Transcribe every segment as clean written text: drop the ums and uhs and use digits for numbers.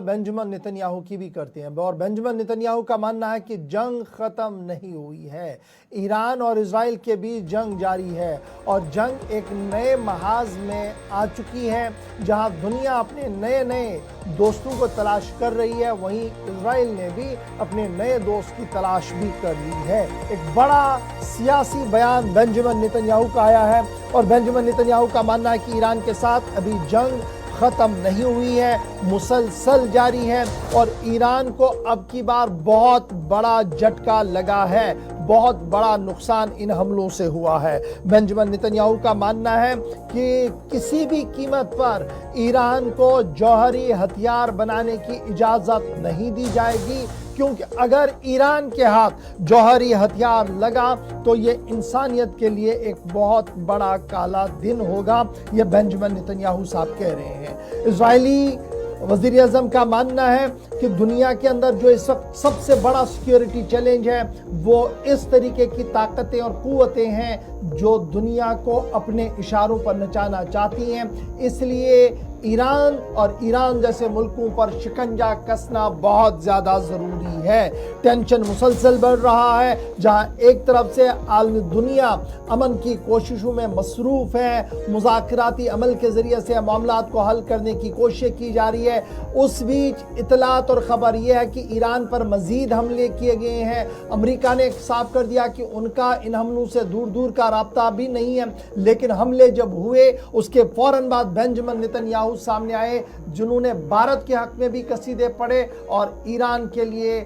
Benjamin Netanyahu की भी करते हैं और बेंजामिन नेतन्याहू का मानना है कि जंग ख़त्म नहीं हुई है। ईरान और इजराइल के बीच जंग जारी है और जंग एक नए महाज में आ चुकी है जहां दुनिया अपने नए नए दोस्तों को तलाश कर रही है, वहीं इजराइल ने भी अपने नए दोस्त की तलाश भी कर ली है। एक बड़ा सियासी बयान बेंजामिन नेतन्याहू का आया है और बेंजामिन नेतन्याहू का मानना है कि ईरान के साथ अभी जंग ख़त्म नहीं हुई है, मुसलसल जारी है और ईरान को अब की बार बहुत बड़ा झटका लगा है, बहुत बड़ा नुकसान इन हमलों से हुआ है। बेंजामिन नेतन्याहू का मानना है कि किसी भी कीमत पर ईरान को जौहरी हथियार बनाने की इजाज़त नहीं दी जाएगी, क्योंकि अगर ईरान के हाथ जौहरी हथियार लगा तो ये इंसानियत के लिए एक बहुत बड़ा काला दिन होगा, ये बेंजामिन नेतन्याहू साहब कह रहे हैं। इजरायली वज़ीर आज़म का मानना है कि दुनिया के अंदर जो इस वक्त सबसे बड़ा सिक्योरिटी चैलेंज है वो इस तरीके की ताकतें और कुव्वतें हैं जो दुनिया को अपने इशारों पर नचाना चाहती हैं, इसलिए ईरान और ईरान जैसे मुल्कों पर शिकंजा कसना बहुत ज़्यादा ज़रूरी है। टेंशन मुसलसल बढ़ रहा है, जहां एक तरफ से आलमी दुनिया अमन की कोशिशों में मसरूफ़ है, मुज़ाकराती अमल के ज़रिए से मामलात को हल करने की कोशिश की जा रही है, उस बीच इतलात और ख़बर यह है कि ईरान पर मज़ीद हमले किए गए हैं। अमेरिका ने साफ कर दिया कि उनका इन हमलों से दूर दूर का राब्ता भी नहीं है, लेकिन हमले जब हुए उसके फ़ौरन बाद बेंजामिन नेतन्याहू सामने आए जिन्होंने भारत के हक में भी कसीदे पढ़े और ईरान के लिए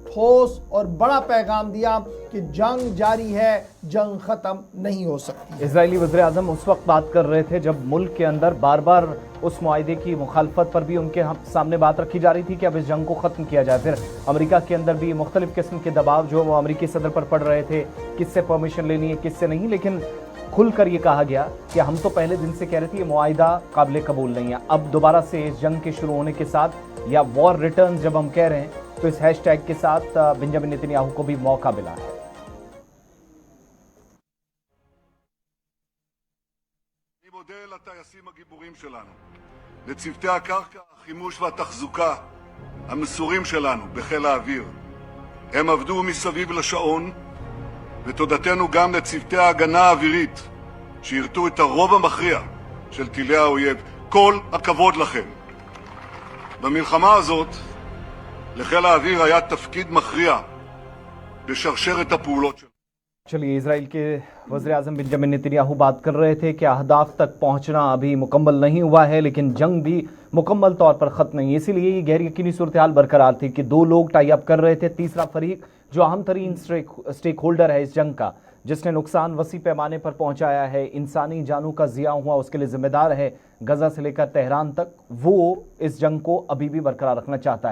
ठोस और बड़ा पैगाम दिया कि जंग जारी है, जंग खत्म नहीं हो सकती। इजरायली वज़ीर आज़म उस वक्त बात कर रहे थे जब मुल्क के अंदर बार बार उस मुआहदे की मुखालफत पर भी उनके सामने बात रखी जा रही थी कि अब इस जंग को ख़त्म किया जाए। फिर अमेरिका के अंदर भी मुख्तलिफ किस्म के दबाव जो वो अमेरिकी सदर पर पड़ रहे थे, किससे परमिशन लेनी है किससे नहीं, लेकिन खुल कर ये कहा गया कि हम तो पहले दिन से कह रहे थे ये मुआहिदा काबिल कबूल नहीं है। अब दोबारा से इस जंग के शुरू होने के साथ या वॉर रिटर्न्स जब हम कह रहे हैं तो इस हैशटैग के साथ बेंजामिन नेतन्याहू को भी मौका मिला है। אני מודה לטייסים הגיבורים שלנו, לצוותי הקרקע, החימוש והתחזוקה המסורים שלנו בחיל האוויר. הם עבדו מסביב לשעון, ותודתנו גם לצוותי ההגנה האווירית שירתו את הרוב המכריע של טילי האויב. כל הכבוד לכם. במלחמה הזאת לחיל האוויר היה תפקיד מכריע בשרשרת הפעולות שלנו. चलिए, इजराइल के वज़ीर आज़म बेंजामिन नेतन्याहू बात कर रहे थे कि अहदाफ तक पहुंचना अभी मुकम्मल नहीं हुआ है, लेकिन जंग भी मुकम्मल तौर पर ख़त्म नहीं है। इसीलिए ये गैर यकीनी सूरत हाल बरकरार थी कि दो लोग टाई अप कर रहे थे, तीसरा फरीक जो अहम तरीन स्टेक होल्डर है इस जंग का, जिसने नुकसान वसी पैमाने पर पहुंचाया है, इंसानी जानों का ज़िया हुआ उसके लिए ज़िम्मेदार है, गज़ा से लेकर तेहरान तक, वो इस जंग को अभी भी बरकरार रखना चाहता है।